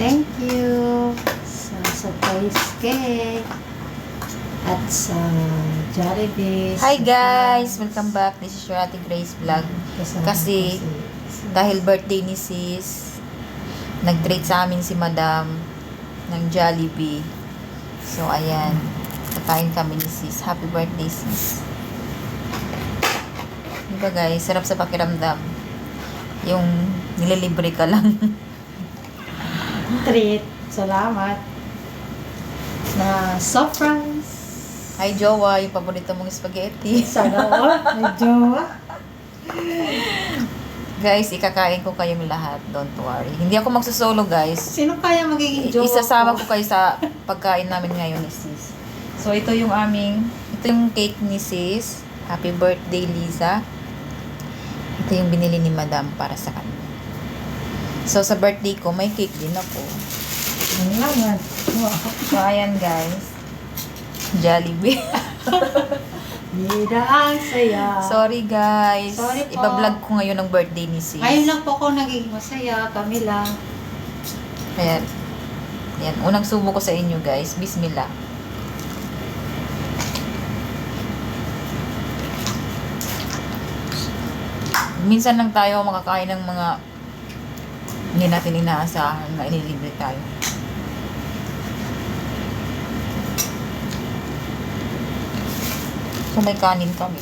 thank you sa surprise cake at sa Jollibee. Hi guys! Welcome back. This is your Ate Grace Vlog. Kasi dahil birthday ni sis, nag-treat sa amin si Madam ng Jollibee. So ayan, kakain kami ni sis. Happy birthday sis. Diba guys, sarap sa pakiramdam. Yung nililibre ka lang. treat. Salamat. Na surprise. Hi Jowa, yung paborito mong spaghetti. Sana all. May jowa. Guys, ikakain ko kayong lahat. Don't worry. Hindi ako magsusolo guys. Sino kaya magiging jowa Isasama ko? ko kayo sa pagkain namin ngayon ni sis. So, ito yung cake ni sis. Happy birthday, Liza. Ito yung binili ni Madam para sa kanya. So, sa birthday ko, may cake din ako. Salamat. So, ayan guys. Jollibee. Bida ang saya. Sorry guys. Sorry po. Iba-vlog ko ngayon ang birthday ni sis. Ngayon lang po ako naging masaya. Kami lang. Ayan. Ayan. Unang subo ko sa inyo guys. Bismillah. Minsan lang tayo makakain ng mga hindi natin inaasahan na inilibre tayo. So may kanin kami.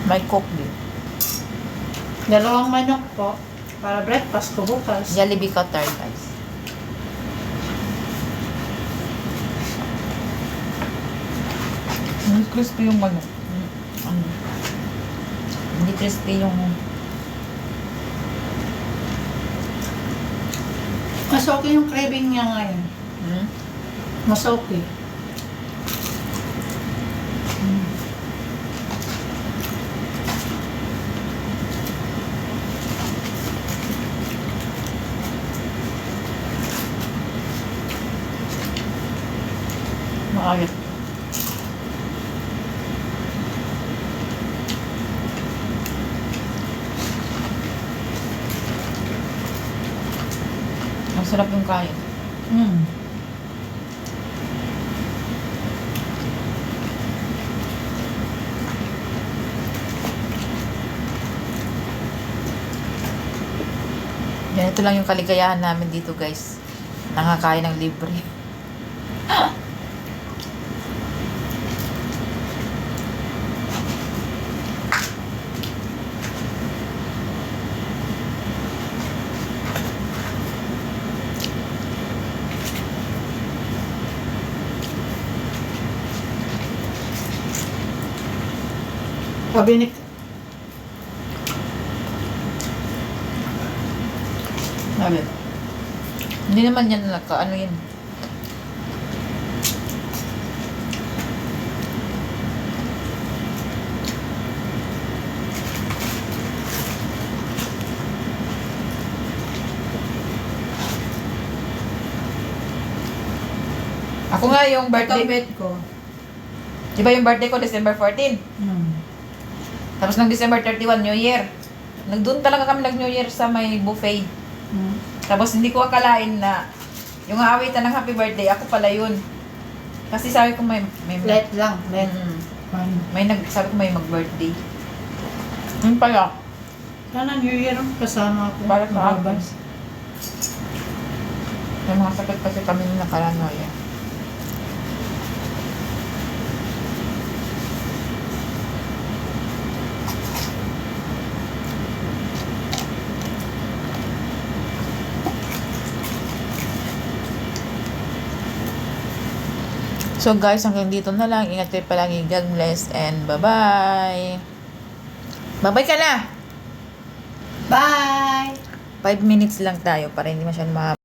May coke din. Dalawang manok po. Para breakfast ko bukas. Jollibee cutter guys. Hindi crispy yung manok. Hindi crispy yung... Mas okay yung craving niya ngayon. Mas okay. Maayos. Ang sarap yung kain. Yan, ito lang yung kaligayahan namin dito guys. Nakakain ng libre. Sabi ni... Sabi. Hindi naman yan ano yan. Ako nga yung birthday. bed ko. Di ba yung birthday ko December 14? Tapos ng December 31, New Year. Nagdoon talaga kami nag-New Year sa may buffet. Tapos hindi ko akalain na yung aawitan ng happy birthday, ako pala yun. Kasi sabi ko may Let lang. Let. sabi ko may mag-birthday. Yun pala. Sana New Year kasama ako. Para sa akin. Mababas. May mga sakit kasi kami na nakaranoya. So guys, hanggang dito na lang. Ingat kayo palagi. God bless and bye-bye. Bye-bye ka na! Bye! 5 minutes lang tayo para hindi masyadong mahaba.